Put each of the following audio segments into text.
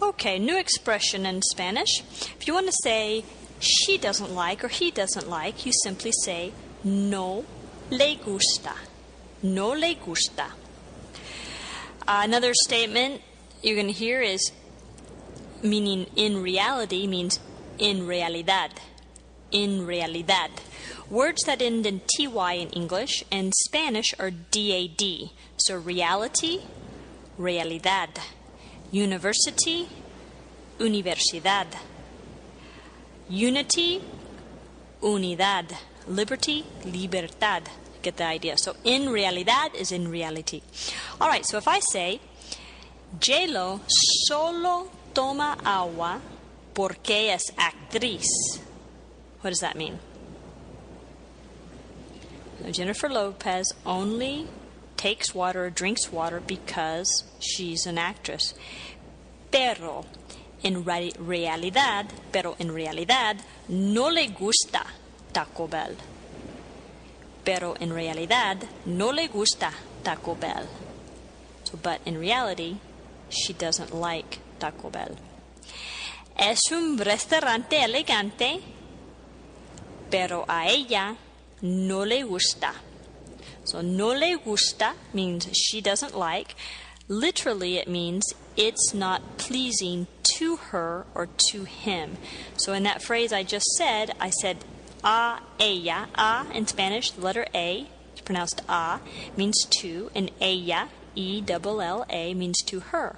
Okay, new expression in Spanish. If you want to say she doesn't like or he doesn't like, you simply say no le gusta. No le gusta. Another statement you're going to hear is meaning in reality means in realidad. In realidad. Words that end in ty in English and Spanish are dad. So reality, realidad. University, universidad. Unity, unidad. Liberty, libertad. Get the idea. So in realidad is in reality. All right, so if I say, J-Lo solo toma agua porque es actriz. What does that mean? So Jennifer Lopez only takes water or drinks water because she's an actress. Pero en realidad no le gusta Taco Bell. Pero en realidad no le gusta Taco Bell. So, but in reality, she doesn't like Taco Bell. Es un restaurante elegante, pero a ella no le gusta. So no le gusta means she doesn't like. Literally it means it's not pleasing to her or to him. So in that phrase I just said, I said a ella. A in Spanish, the letter A, it's pronounced a, means to, and ella, E-double-L-A, means to her.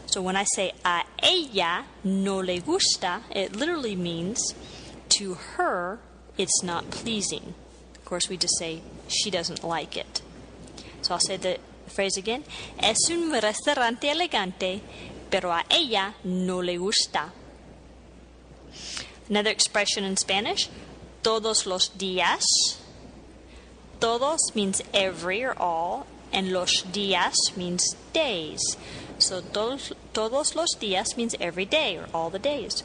So when I say a ella no le gusta, it literally means to her it's not pleasing. Of course, we just say she doesn't like it. So I'll say the phrase again. Es un restaurante elegante, pero a ella no le gusta. Another expression in Spanish, todos los días. Todos means every or all, and los días means days. So todos los días means every day or all the days.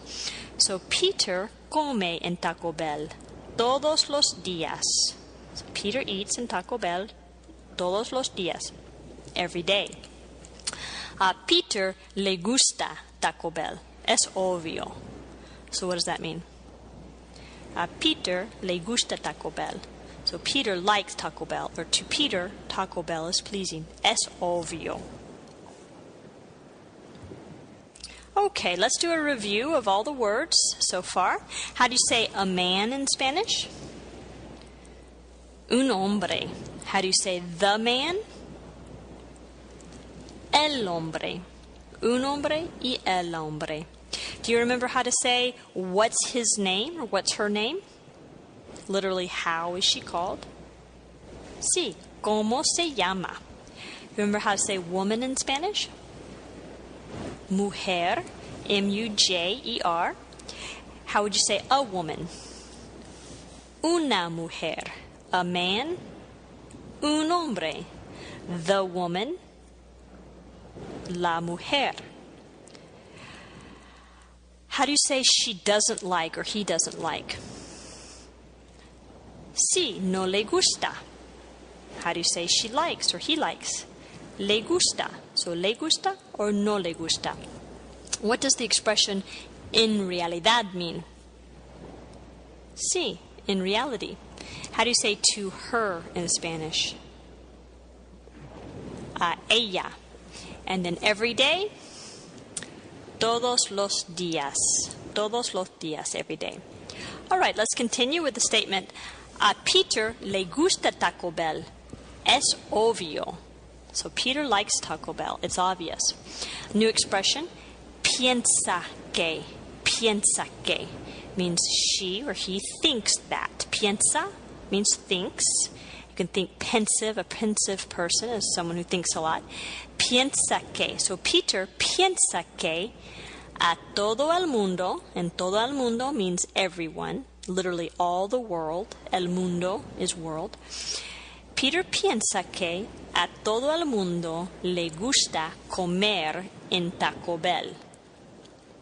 So Peter come en Taco Bell todos los días. So Peter eats in Taco Bell todos los días, every day. A Peter le gusta Taco Bell. Es obvio. So what does that mean? A Peter le gusta Taco Bell. So Peter likes Taco Bell, or to Peter, Taco Bell is pleasing. Es obvio. Okay, let's do a review of all the words so far. How do you say a man in Spanish? Un hombre. How do you say the man? El hombre. Un hombre y el hombre. Do you remember how to say what's his name or what's her name? Literally, how is she called? Sí, ¿cómo se llama? Remember how to say woman in Spanish? Mujer, M-U-J-E-R. How would you say a woman? Una mujer. A man? Un hombre. The woman? La mujer. How do you say she doesn't like or he doesn't like? Sí, no le gusta. How do you say she likes or he likes? Le gusta. So le gusta or no le gusta. What does the expression in realidad mean? Sí, in reality. How do you say to her in Spanish? A ella. And then every day? Todos los días. Todos los días, every day. All right, let's continue with the statement. A Peter le gusta Taco Bell. Es obvio. So Peter likes Taco Bell. It's obvious. New expression, piensa que. Piensa que means she or he thinks that. Piensa means thinks. You can think pensive. A pensive person is someone who thinks a lot. Piensa que. So Peter piensa que a todo el mundo, and todo el mundo means everyone, literally all the world. El mundo is world. Peter piensa que a todo el mundo le gusta comer en Taco Bell.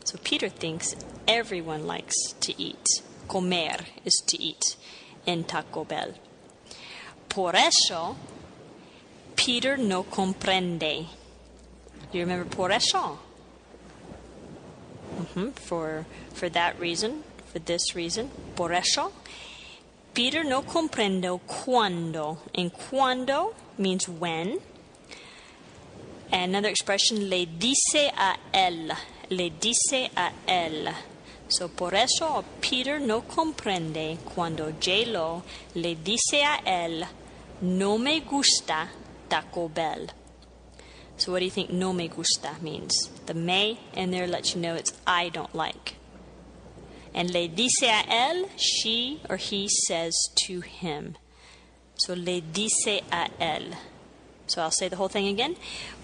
So Peter thinks everyone likes to eat. Comer is to eat in Taco Bell. Por eso, Peter no comprende. Do you remember por eso? For that reason, for this reason. Por eso, Peter no comprende cuando. And cuando means when. Another expression, le dice a él. Le dice a él. So, por eso Peter no comprende cuando J-Lo le dice a él, no me gusta Taco Bell. So what do you think no me gusta means? The me in there lets you know it's I don't like. And le dice a él, she or he says to him. So le dice a él. So I'll say the whole thing again.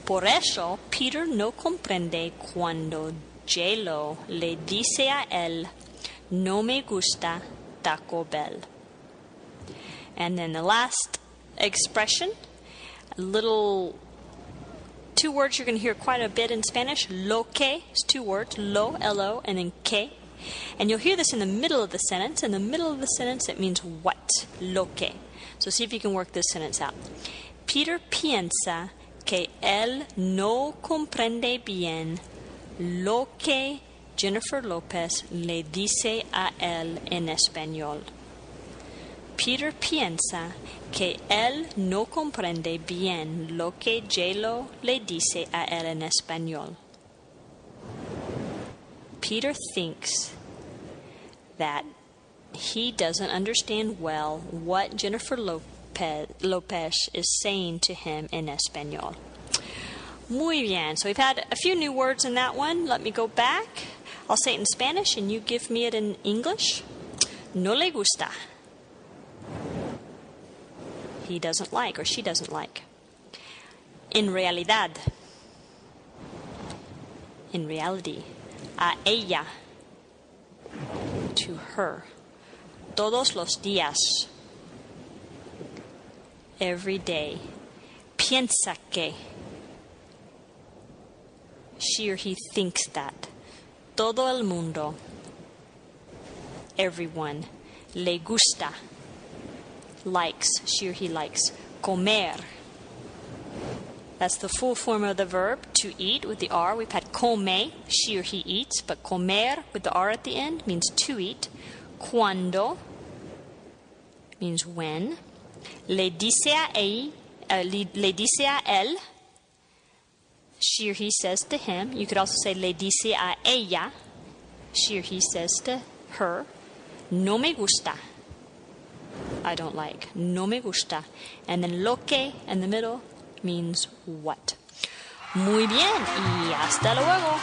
Por eso Peter no comprende cuando J-Lo le dice a él, no me gusta Taco Bell. And then the last expression, two words you're going to hear quite a bit in Spanish. Lo que is 2 words, lo, L-O, and then que. And you'll hear this in the middle of the sentence. In the middle of the sentence, it means what, lo que. So see if you can work this sentence out. Peter piensa que él no comprende bien lo que Jennifer Lopez le dice a él en español. Peter piensa que él no comprende bien lo que J-Lo le dice a él en español. Peter thinks that he doesn't understand well what Jennifer Lopez is saying to him in español. Muy bien. So we've had a few new words in that one. Let me go back. I'll say it in Spanish and you give me it in English. No le gusta. He doesn't like or she doesn't like. En realidad. In reality. A ella. To her. Todos los días. Every day. Piensa que. She or he thinks that. Todo el mundo. Everyone. Le gusta. Likes. She or he likes. Comer. That's the full form of the verb, to eat, with the R. We've had come, she or he eats, but comer, with the R at the end, means to eat. Cuando means when. Le dice a él, she or he says to him. You could also say le dice a ella, she or he says to her. No me gusta. I don't like. No me gusta. And then lo que in the middle means what. Muy bien y hasta luego.